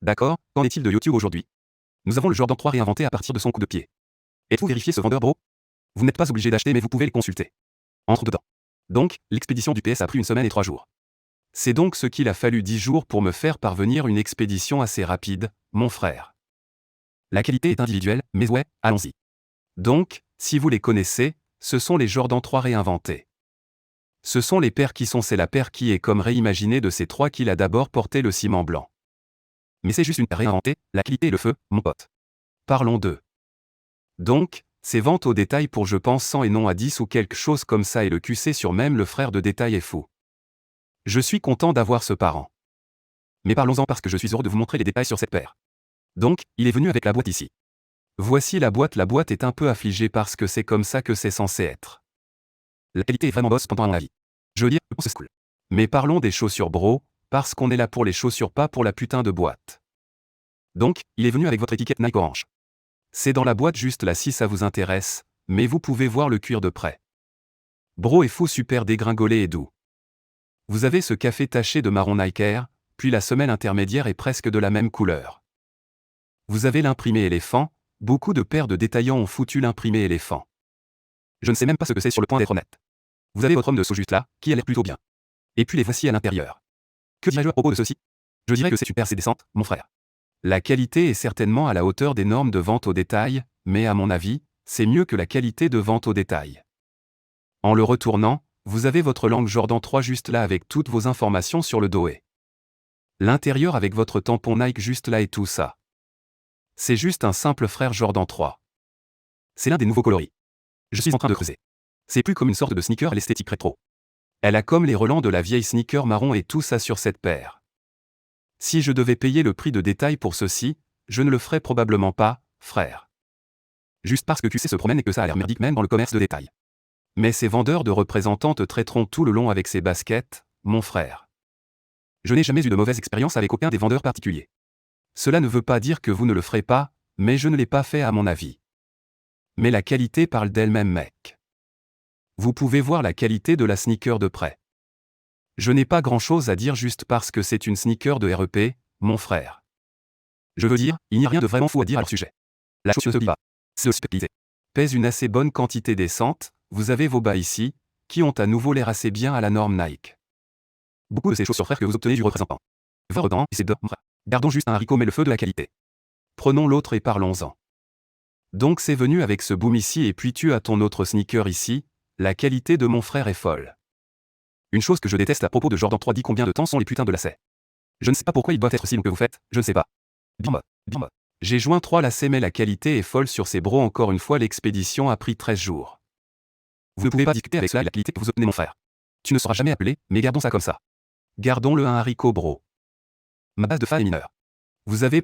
D'accord, qu'en est-il de YouTube aujourd'hui? Nous avons le Jordan 3 réinventé à partir de son coup de pied. Êtes-vous vérifié ce vendeur, bro? Vous n'êtes pas obligé d'acheter, mais vous pouvez les consulter. Entre dedans. Donc, l'expédition du PS a pris 1 semaine et 3 jours. C'est donc ce qu'il a fallu 10 jours pour me faire parvenir une expédition assez rapide, mon frère. La qualité est individuelle, mais ouais, allons-y. Donc, si vous les connaissez, ce sont les Jordan 3 réinventés. Ce sont les paires qui sont, c'est la paire qui est comme réimaginée de ces 3 qu'il a d'abord porté le ciment blanc. Mais c'est juste une paire réinventée, la qualité et le feu, mon pote. Parlons d'eux. Donc, c'est vente au détail pour je pense 100 et non à 10 ou quelque chose comme ça et le QC sur même le frère de détail est fou. Je suis content d'avoir ce parent. Mais parlons-en parce que je suis heureux de vous montrer les détails sur cette paire. Donc, il est venu avec la boîte ici. Voici la boîte est un peu affligée parce que c'est comme ça que c'est censé être. La qualité est vraiment boss pendant un avis. Je veux dire, c'est cool. Mais parlons des chaussures bro, parce qu'on est là pour les chaussures pas pour la putain de boîte. Donc, il est venu avec votre étiquette Nike orange. C'est dans la boîte juste là si ça vous intéresse, mais vous pouvez voir le cuir de près. Bro est fou super dégringolé et doux. Vous avez ce café taché de marron Nike Air, puis la semelle intermédiaire est presque de la même couleur. Vous avez l'imprimé éléphant, beaucoup de paires de détaillants ont foutu l'imprimé éléphant. Je ne sais même pas ce que c'est sur le point d'être honnête. Vous avez votre homme de saut juste là, qui a l'air plutôt bien. Et puis les voici à l'intérieur. Que dirais-je à propos de ceci? Je dirais que c'est super, c'est décente, mon frère. La qualité est certainement à la hauteur des normes de vente au détail, mais à mon avis, c'est mieux que la qualité de vente au détail. En le retournant, vous avez votre langue Jordan 3 juste là avec toutes vos informations sur le dos et l'intérieur avec votre tampon Nike juste là et tout ça. C'est juste un simple frère Jordan 3. C'est l'un des nouveaux coloris. Je suis en train de creuser. C'est plus comme une sorte de sneaker à l'esthétique rétro. Elle a comme les relents de la vieille sneaker marron et tout ça sur cette paire. Si je devais payer le prix de détail pour ceci, je ne le ferais probablement pas, frère. Juste parce que QC se promène et que ça a l'air merdique même dans le commerce de détail. Mais ces vendeurs de représentants te traiteront tout le long avec ces baskets, mon frère. Je n'ai jamais eu de mauvaise expérience avec aucun des vendeurs particuliers. Cela ne veut pas dire que vous ne le ferez pas, mais je ne l'ai pas fait à mon avis. Mais la qualité parle d'elle-même, mec. Vous pouvez voir la qualité de la sneaker de près. Je n'ai pas grand-chose à dire juste parce que c'est une sneaker de REP, mon frère. Je veux dire, il n'y a rien de vraiment fou à dire à leur sujet. La chaussure se plie pas. C'est aussi pétalisé. Pèse une assez bonne quantité décente, vous avez vos bas ici, qui ont à nouveau l'air assez bien à la norme Nike. Beaucoup de ces chaussures frères que vous obtenez du représentant. Va dedans, et c'est deux, mon frère. Gardons juste un haricot mais le feu de la qualité. Prenons l'autre et parlons-en. Donc c'est venu avec ce boom ici et puis tu as ton autre sneaker ici, la qualité de mon frère est folle. Une chose que je déteste à propos de Jordan 3 dit combien de temps sont les putains de lacets. Je ne sais pas pourquoi ils doivent être si longs que vous faites, je ne sais pas. Bien. J'ai joint 3 lacets mais la qualité est folle sur ces bros encore une fois l'expédition a pris 13 jours. Vous ne pouvez pas discuter avec cela et la qualité que vous obtenez mon frère. Tu ne seras jamais appelé, mais gardons ça comme ça. Gardons-le un haricot bro. Ma base de fa est mineure. Vous avez